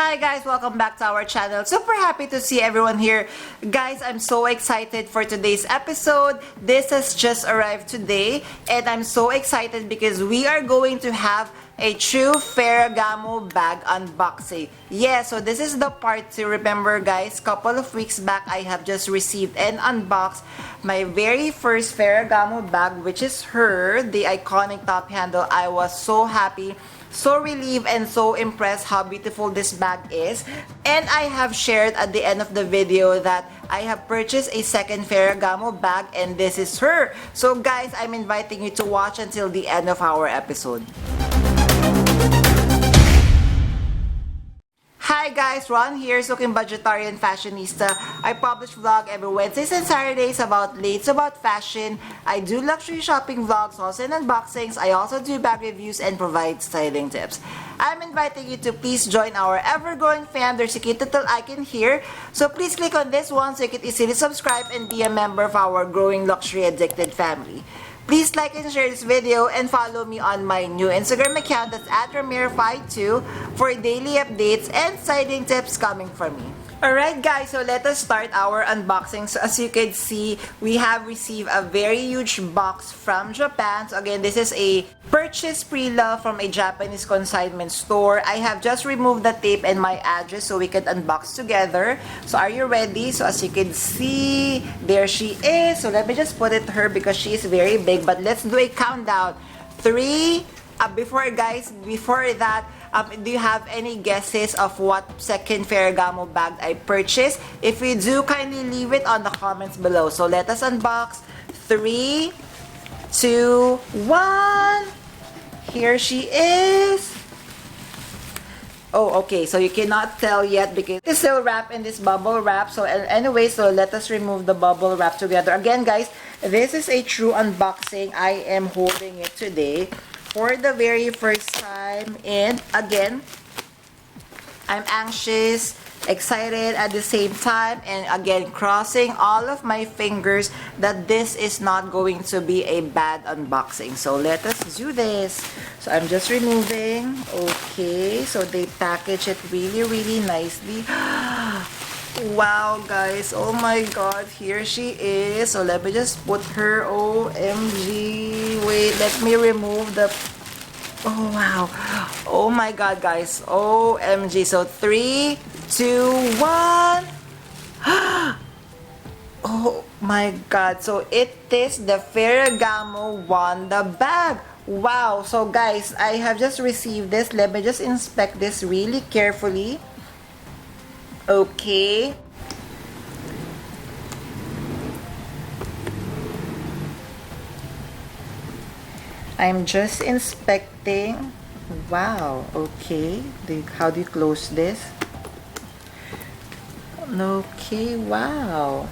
Hi guys, welcome back to our channel. Super happy to see everyone here. Guys, I'm so excited for today's episode. This has just arrived today and I'm so excited because we are going to have a true Ferragamo bag unboxing. Yeah, so this is the part to remember guys. Couple of weeks back, I have just received and unboxed my very first Ferragamo bag, which is the iconic top handle. I was so happy, so relieved, and so impressed how beautiful this bag is. And I have shared at the end of the video that I have purchased a second Ferragamo bag and this is her. So guys, I'm inviting you to watch until the end of our episode. Hi guys, Ron here, Suking Budgetarian Fashionista. I publish vlog every Wednesdays and Saturdays about fashion. I do luxury shopping vlogs, hauls and unboxings. I also do bag reviews and provide styling tips. I'm inviting you to please join our ever-growing fam. There's a cute little icon here. So please click on this one so you can easily subscribe and be a member of our growing luxury addicted family. Please like and share this video and follow me on my new Instagram account that's at Ramir52 for daily updates and styling tips coming from me. Alright guys, so let us start our unboxing. So as you can see, we have received a very huge box from Japan. So again, this is a purchase pre-love from a Japanese consignment store. I have just removed the tape and my address so we can unbox together. So are you ready? So as you can see, there she is. So let me just put it to her because she is very big. But let's do a countdown. 3, before that, do you have any guesses of what second Ferragamo bag I purchased? If you do, kindly leave it on the comments below. So let us unbox. 3, 2, 1. Here she is. Oh, okay. So you cannot tell yet because it's still wrapped in this bubble wrap. So anyway, so let us remove the bubble wrap together. Again, guys, this is a true unboxing. I am holding it today for the very first time, and again, I'm anxious, excited at the same time, and again, crossing all of my fingers that this is not going to be a bad unboxing. So let us do this. So I'm just removing. Okay, so they package it really nicely. Wow guys, oh my god, here she is. So let me just put her. OMG, wait, let me remove the, oh wow, oh my god guys, OMG. So 3, 2, 1. Oh my god, so it is the Ferragamo Wanda bag. Wow. So guys, I have just received this. Let me just inspect this really carefully. Okay. I'm just inspecting. Wow. Okay. How do you close this? Okay. Wow.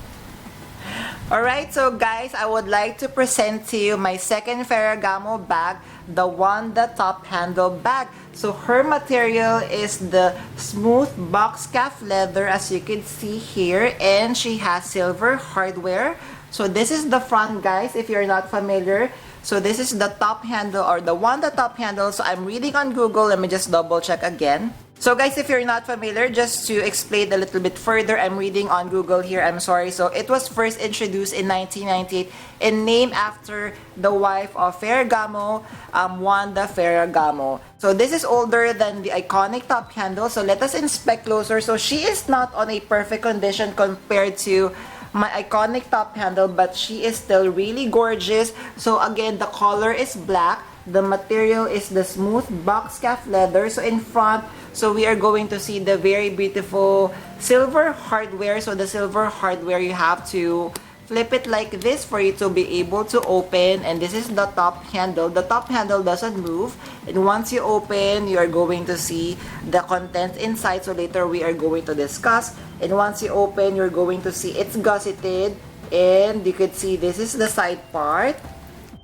Alright, so guys, I would like to present to you my second Ferragamo bag, the Wanda top handle bag. So her material is the smooth box calf leather, as you can see here, and she has silver hardware. So this is the front, guys, if you're not familiar. So this is the top handle, or the Wanda top handle. So I'm reading on Google. Let me just double check again. So guys, if you're not familiar, just to explain a little bit further, I'm reading on Google here, I'm sorry. So it was first introduced in 1998 and named after the wife of Ferragamo, Wanda Ferragamo. So this is older than the iconic top handle. So let us inspect closer. So she is not on a perfect condition compared to my iconic top handle, but she is still really gorgeous. So again, the color is black. The material is the smooth box calf leather. So in front, so we are going to see the very beautiful silver hardware. So the silver hardware, you have to flip it like this for you to be able to open. And this is the top handle. The top handle doesn't move. And once you open, you are going to see the contents inside. So later we are going to discuss. And once you open, you're going to see it's gusseted. And you could see this is the side part.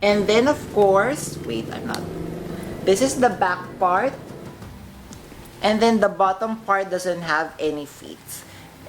And then of course, wait, this is the back part. And then the bottom part doesn't have any feet.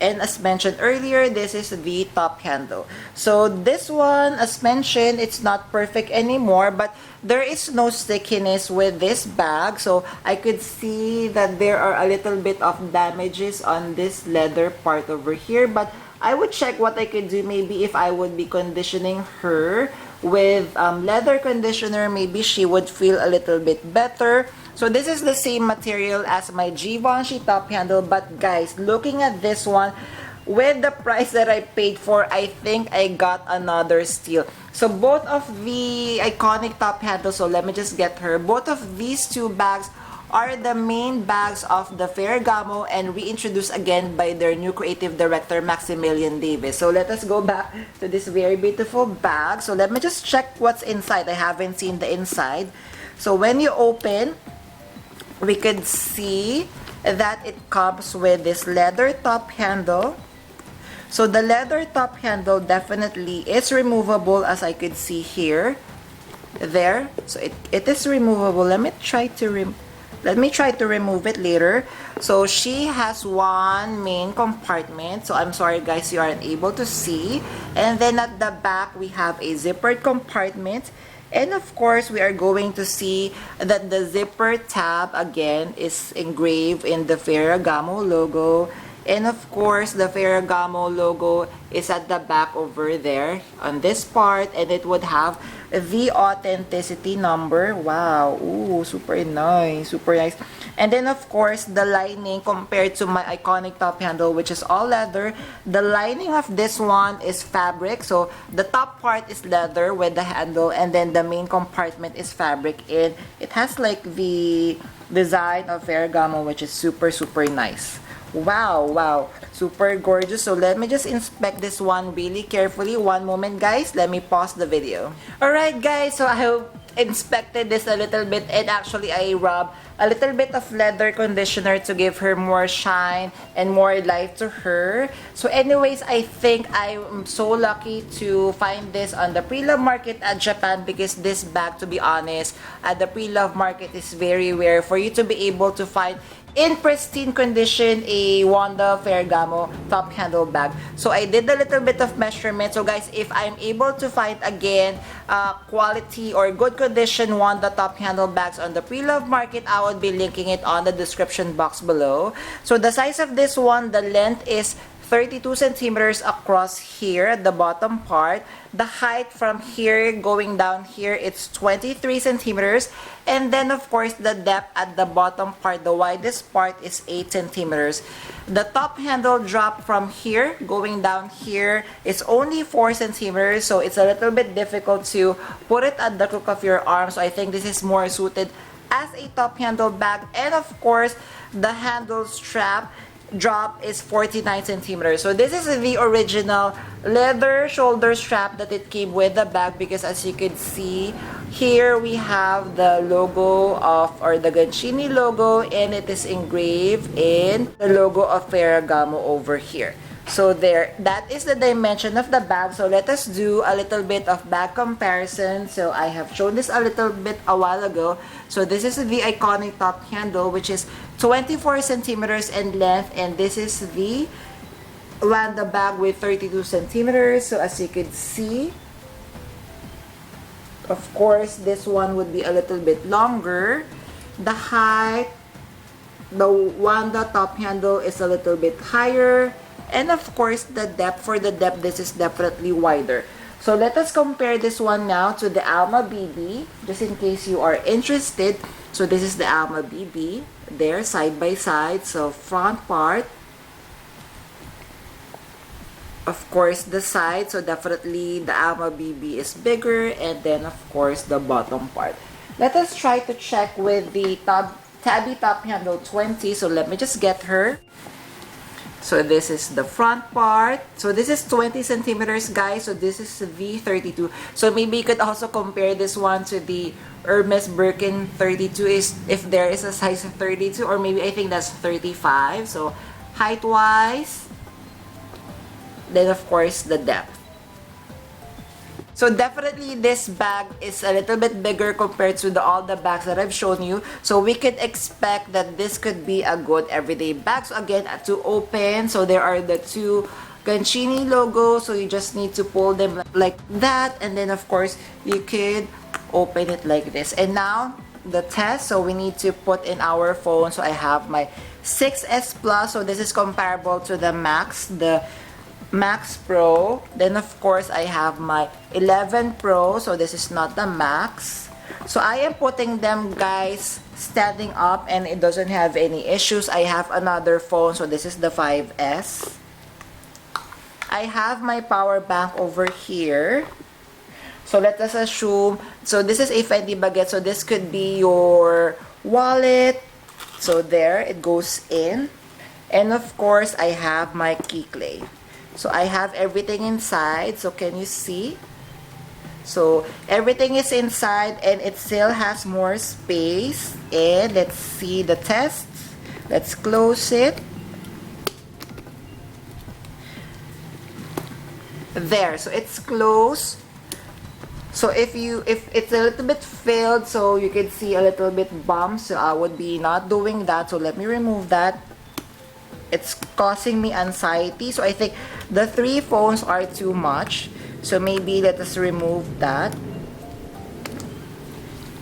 And as mentioned earlier, this is the top handle. So this one, as mentioned, it's not perfect anymore, but there is no stickiness with this bag. So I could see that there are a little bit of damages on this leather part over here, but I would check what I could do. Maybe if I would be conditioning her with leather conditioner, maybe she would feel a little bit better. So this is the same material as my Givenchy top handle, but guys, looking at this one, with the price that I paid for, I think I got another steal. So both of the iconic top handles, so let me just get her, both of these two bags are the main bags of the Ferragamo and reintroduced again by their new creative director Maximilian Davis. So let us go back to this very beautiful bag. So let me just check what's inside. I haven't seen the inside. So when you open, we could see that it comes with this leather top handle. So the leather top handle definitely is removable, as I could see here. There. So it is removable. Let me try to remove it later. So she has one main compartment. So I'm sorry guys, you aren't able to see. And then at the back, we have a zippered compartment. And of course, we are going to see that the zipper tab again is engraved in the Ferragamo logo. And of course, the Ferragamo logo is at the back over there on this part, and it would have the authenticity number. Wow, ooh, super nice, super nice. And then of course, the lining compared to my iconic top handle, which is all leather, the lining of this one is fabric. So the top part is leather with the handle, and then the main compartment is fabric. And it has like the design of Ferragamo, which is super, super nice. Wow, wow, super gorgeous. So let me just inspect this one really carefully. One moment guys, let me pause the video. Alright guys, so I inspected this a little bit, and actually I rubbed a little bit of leather conditioner to give her more shine and more life to her. So anyways, I think I'm so lucky to find this on the pre-love market at Japan, because this bag, to be honest, at the pre-love market is very rare for you to be able to find in pristine condition a Wanda Ferragamo top handle bag. So I did a little bit of measurement. So guys, if I'm able to find again quality or good condition Wanda top handle bags on the pre-love market, I would be linking it on the description box below. So the size of this one, the length is 32 centimeters across here at the bottom part. The height from here going down here, it's 23 centimeters. And then of course the depth at the bottom part, the widest part, is 8 centimeters. The top handle drop from here going down here is only 4 centimeters. So it's a little bit difficult to put it at the crook of your arm. So I think this is more suited as a top handle bag. And of course the handle strap drop is 49 centimeters. So this is the original leather shoulder strap that it came with the bag, because as you can see here, we have the logo of, or the Gancini logo, and it is engraved in the logo of Ferragamo over here. So there, that is the dimension of the bag. So let us do a little bit of bag comparison. So I have shown this a little bit a while ago. So this is the iconic top handle, which is 24 centimeters in length, and this is the Wanda bag with 32 centimeters. So as you can see, of course, this one would be a little bit longer. The height, the Wanda top handle is a little bit higher. And of course, the depth, for the depth, this is definitely wider. So let us compare this one now to the Alma BB, just in case you are interested. So this is the Alma BB, there, side by side. So front part, of course, the side. So definitely the Alma BB is bigger. And then of course, the bottom part. Let us try to check with the Tabby Top Handle 20. So let me just get her. So this is the front part. So this is 20 centimeters, guys. So this is the 32. So maybe you could also compare this one to the Hermes Birkin 32, is if there is a size of 32, or maybe I think that's 35. So height-wise, then of course the depth. So definitely this bag is a little bit bigger compared to all the bags that I've shown you. So we could expect that this could be a good everyday bag. So again, to open, so there are the two Ganchini logo. So you just need to pull them like that. And then of course, you could open it like this. And now, the test. So we need to put in our phone. So I have my 6S Plus. So this is comparable to the Max, the Max Pro. Then of course I have my 11 Pro, so this is not the Max. So I am putting them, guys, standing up, and it doesn't have any issues. I have another phone, so this is the 5S. I have my power bank over here. So let us assume, so this is a Fendi baguette, so this could be your wallet. So there, it goes in. And of course, I have my key clay. So I have everything inside. So can you see? So everything is inside and it still has more space. And let's see the test. Let's close it. There. So it's closed. So if it's a little bit filled, so you can see a little bit bump. So I would be not doing that. So let me remove that. It's causing me anxiety. So I think the 3 phones are too much. So maybe let us remove that.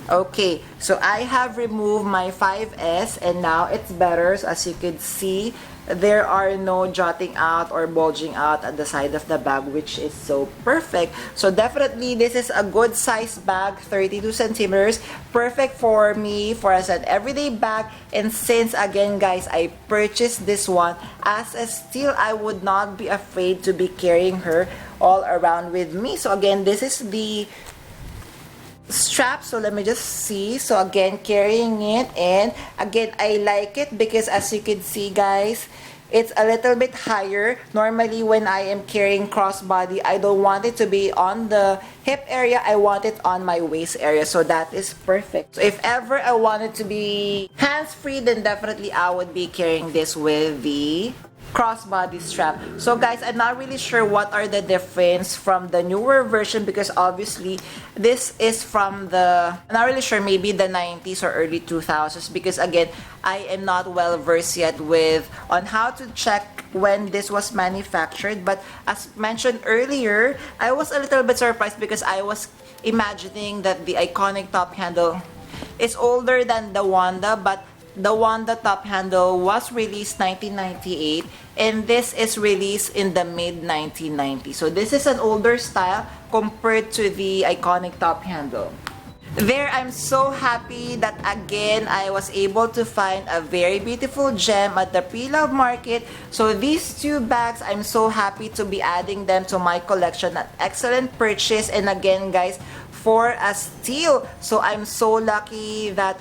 Okay, so I have removed my 5S and now it's better. So as you can see, there are no jutting out or bulging out at the side of the bag, which is so perfect. So definitely this is a good size bag, 32 centimeters, perfect for me for as an everyday bag. And since again, guys, I purchased this one as a steal, I would not be afraid to be carrying her all around with me. So again, this is the strap. So let me just see. So again, carrying it, and again, I like it because as you can see, guys, it's a little bit higher. Normally when I am carrying crossbody, I don't want it to be on the hip area, I want it on my waist area. So that is perfect. So if ever I wanted to be hands-free, then definitely I would be carrying this with the crossbody strap. So guys, I'm not really sure what are the difference from the newer version because obviously this is from the, I'm not really sure, maybe the 90s or early 2000s, because again, I am not well versed yet with on how to check when this was manufactured. But as mentioned earlier, I was a little bit surprised because I was imagining that the iconic top handle is older than the Wanda, but the Wanda top handle was released 1998 and this is released in the mid 1990s. So this is an older style compared to the iconic top handle. There, I'm so happy that again I was able to find a very beautiful gem at the pre-love market. So these 2 bags, I'm so happy to be adding them to my collection. An excellent purchase, and again, guys, for a steal. So I'm so lucky that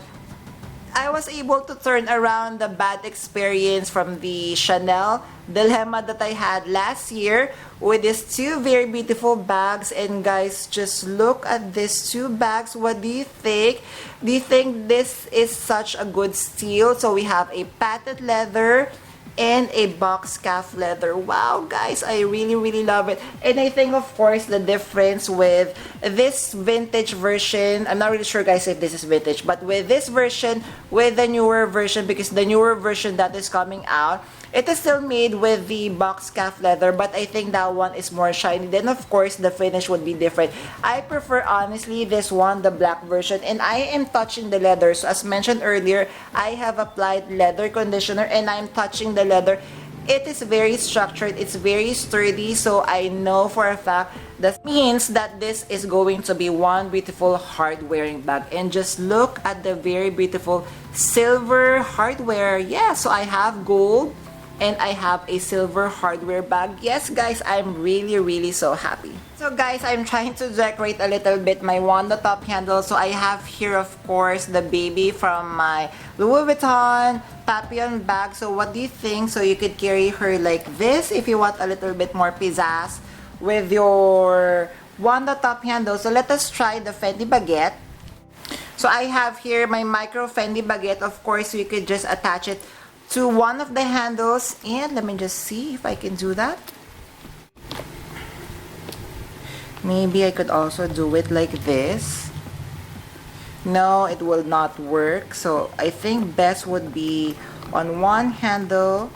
I was able to turn around the bad experience from the Chanel dilemma that I had last year with these 2 very beautiful bags. And guys, just look at these 2 bags. What do you think? Do you think this is such a good steal? So we have a patent leather and a box calf leather. Wow, guys, I really love it. And I think, of course, the difference with this vintage version, I'm not really sure, guys, if this is vintage, but with this version, with the newer version, because the newer version that is coming out, it is still made with the box calf leather, but I think that one is more shiny. Then, of course, the finish would be different. I prefer, honestly, this one, the black version, and I am touching the leather. So, as mentioned earlier, I have applied leather conditioner, and I'm touching the leather. It is very structured, it's very sturdy, so I know for a fact that means that this is going to be one beautiful hard-wearing bag. And just look at the very beautiful silver hardware. Yeah, so I have gold, and I have a silver hardware bag. Yes, guys, I'm really so happy. So guys, I'm trying to decorate a little bit my Wanda top handle. So I have here, of course, the baby from my Louis Vuitton Papillon bag. So what do you think? So you could carry her like this if you want a little bit more pizzazz with your Wanda top handle. So let us try the Fendi baguette. So I have here my micro Fendi baguette. Of course, you could just attach it to one of the handles, and let me just see if I can do that. Maybe I could also do it like this. No, it will not work. So I think best would be on one handle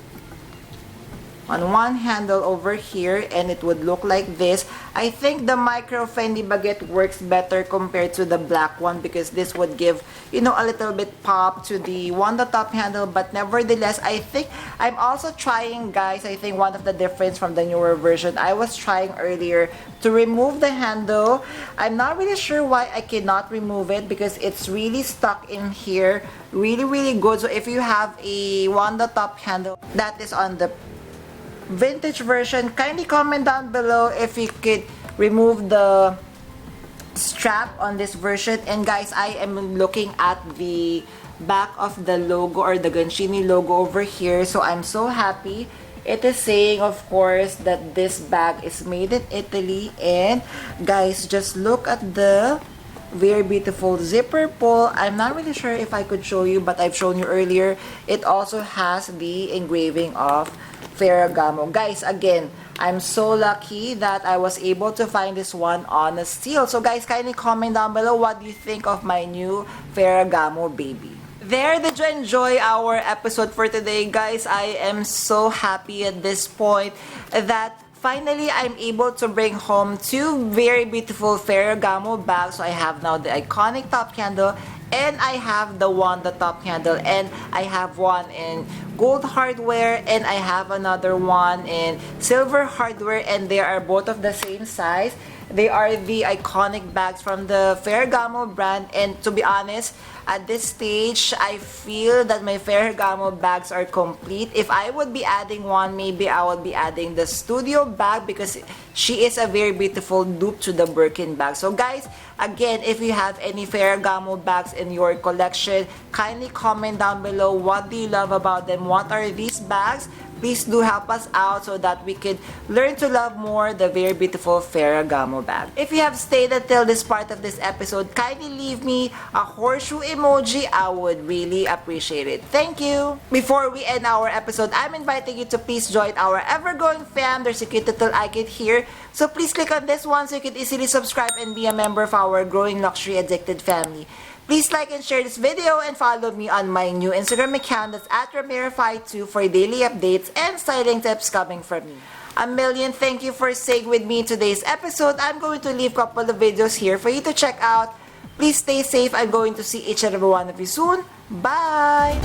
over here, and it would look like this. I think the micro Fendi baguette works better compared to the black one because this would give, you know, a little bit pop to the Wanda top handle. But nevertheless, I think I'm also trying, guys, I think one of the difference from the newer version, I was trying earlier to remove the handle. I'm not really sure why I cannot remove it because it's really stuck in here really good. So if you have a Wanda top handle that is on the vintage version, kindly comment down below if you could remove the strap on this version. And guys, I am looking at the back of the logo or the Ganchini logo over here, so I'm so happy. It is saying, of course, that this bag is made in Italy. And guys, just look at the very beautiful zipper pull. I'm not really sure if I could show you, but I've shown you earlier. It also has the engraving of Ferragamo. Guys, again, I'm so lucky that I was able to find this one on a steal. So guys, kindly comment down below what do you think of my new Ferragamo baby. There, did you enjoy our episode for today, guys? I am so happy at this point that finally I'm able to bring home two very beautiful Ferragamo bags. So I have now the iconic top handle, and I have the Wanda top handle, and I have one in gold hardware, and I have another one in silver hardware, and they are both of the same size. They are the iconic bags from the Ferragamo brand, and to be honest, at this stage, I feel that my Ferragamo bags are complete. If I would be adding one, maybe I would be adding the studio bag because she is a very beautiful dupe to the Birkin bag. So guys, again, if you have any Ferragamo bags in your collection, kindly comment down below what do you love about them. What are these bags? Please do help us out so that we could learn to love more the very beautiful Ferragamo bag. If you have stayed until this part of this episode, kindly leave me a horseshoe emoji. I would really appreciate it. Thank you. Before we end our episode, I'm inviting you to please join our ever-growing fam. There's a cute little icon here. So please click on this one so you can easily subscribe and be a member of our growing luxury addicted family. Please like and share this video and follow me on my new Instagram account that's at Ramirify2 for daily updates and styling tips coming from me. A million thank you for staying with me in today's episode. I'm going to leave a couple of videos here for you to check out. Please stay safe. I'm going to see each and every one of you soon. Bye!